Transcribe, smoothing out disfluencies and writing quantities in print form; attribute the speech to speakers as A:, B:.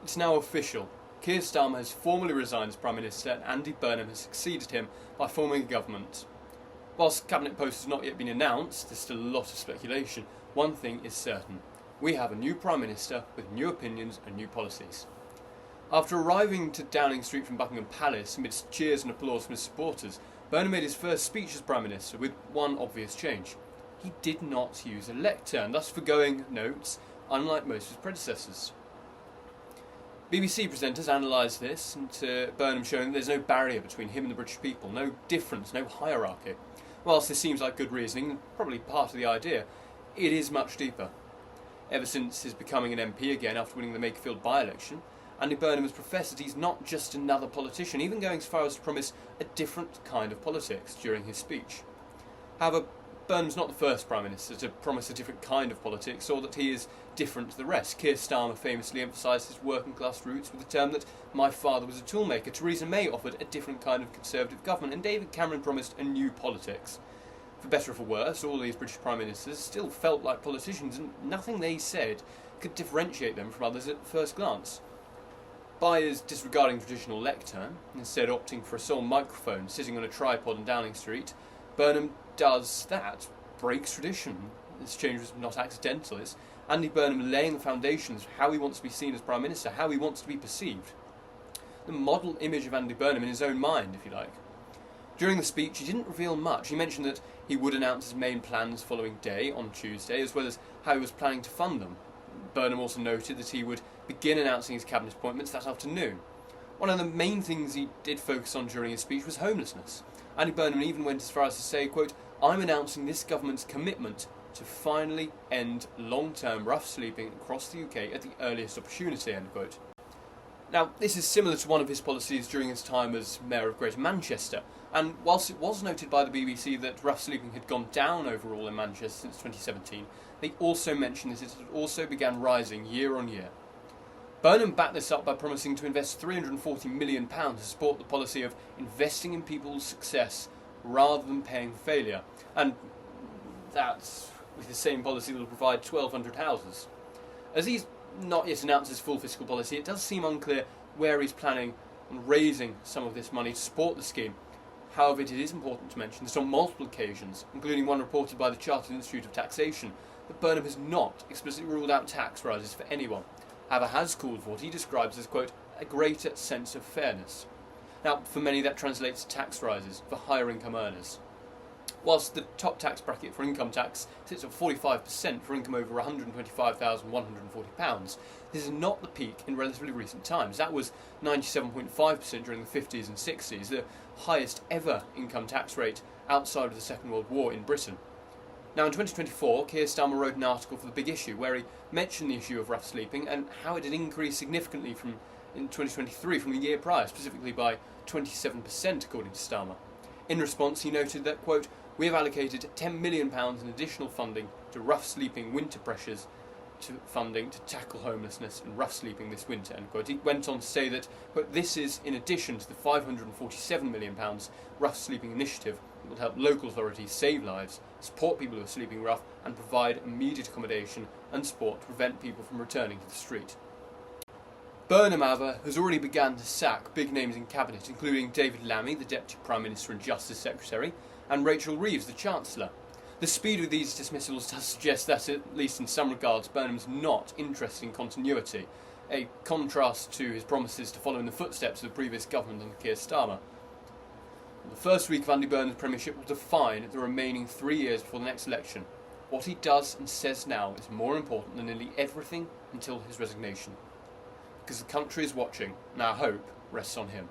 A: It's now official. Keir Starmer has formally resigned as Prime Minister and Andy Burnham has succeeded him by forming a government. Whilst cabinet post has not yet been announced, there's still a lot of speculation. One thing is certain. We have a new Prime Minister with new opinions and new policies. After arriving to Downing Street from Buckingham Palace amidst cheers and applause from his supporters, Burnham made his first speech as Prime Minister with one obvious change. He did not use a lectern, thus forgoing notes, unlike most of his predecessors. BBC presenters analysed this, and Burnham showing that there's no barrier between him and the British people, no difference, no hierarchy. Whilst this seems like good reasoning, and probably part of the idea, it is much deeper. Ever since his becoming an MP again after winning the Makerfield by-election, Andy Burnham has professed that he's not just another politician, even going as far as to promise a different kind of politics during his speech. However, Burnham's not the first Prime Minister to promise a different kind of politics, or that he is different to the rest. Keir Starmer famously emphasised his working class roots with the term that "my father was a toolmaker." Theresa May offered a different kind of Conservative government, and David Cameron promised a new politics. For better or for worse, all these British Prime Ministers still felt like politicians, and nothing they said could differentiate them from others at first glance. By his disregarding traditional lectern, instead opting for a sole microphone sitting on a tripod in Downing Street, Burnham does that, breaks tradition. This change was not accidental. It's Andy Burnham laying the foundations for how he wants to be seen as Prime Minister, how he wants to be perceived. The model image of Andy Burnham in his own mind, if you like. During the speech, he didn't reveal much. He mentioned that he would announce his main plans the following day, on Tuesday, as well as how he was planning to fund them. Burnham also noted that he would begin announcing his cabinet appointments that afternoon. One of the main things he did focus on during his speech was homelessness. Andy Burnham even went as far as to say, quote, "I'm announcing this government's commitment to finally end long-term rough sleeping across the UK at the earliest opportunity," end quote. Now, this is similar to one of his policies during his time as Mayor of Greater Manchester, and whilst it was noted by the BBC that rough sleeping had gone down overall in Manchester since 2017, they also mentioned that it had also began rising year on year. Burnham backed this up by promising to invest £340 million to support the policy of investing in people's success rather than paying for failure, and that's with the same policy that will provide 1,200 houses. As he's not yet announced his full fiscal policy, it does seem unclear where he's planning on raising some of this money to support the scheme. However, it is important to mention that on multiple occasions, including one reported by the Chartered Institute of Taxation, that Burnham has not explicitly ruled out tax rises for anyone, however has called for what he describes as, quote, "a greater sense of fairness." Now, for many that translates to tax rises for higher income earners. Whilst the top tax bracket for income tax sits at 45% for income over £125,140, this is not the peak in relatively recent times. That was 97.5% during the 50s and 60s, the highest ever income tax rate outside of the Second World War in Britain. Now in 2024, Keir Starmer wrote an article for The Big Issue where he mentioned the issue of rough sleeping and how it had increased significantly in 2023 from the year prior, specifically by 27% according to Starmer. In response, he noted that, quote, "we have allocated £10 million in additional funding to rough sleeping winter pressures to funding to tackle homelessness and rough sleeping this winter," end quote. He went on to say that, quote, "this is in addition to the £547 million rough sleeping initiative that will help local authorities save lives, support people who are sleeping rough and provide immediate accommodation and support to prevent people from returning to the street." Burnham, however, has already begun to sack big names in cabinet, including David Lammy, the Deputy Prime Minister and Justice Secretary, and Rachel Reeves, the Chancellor. The speed of these dismissals does suggest that, at least in some regards, Burnham's not interested in continuity, a contrast to his promises to follow in the footsteps of the previous government under Keir Starmer. The first week of Andy Burnham's premiership will define the remaining 3 years before the next election. What he does and says now is more important than nearly everything until his resignation. Because the country is watching, and our hope rests on him.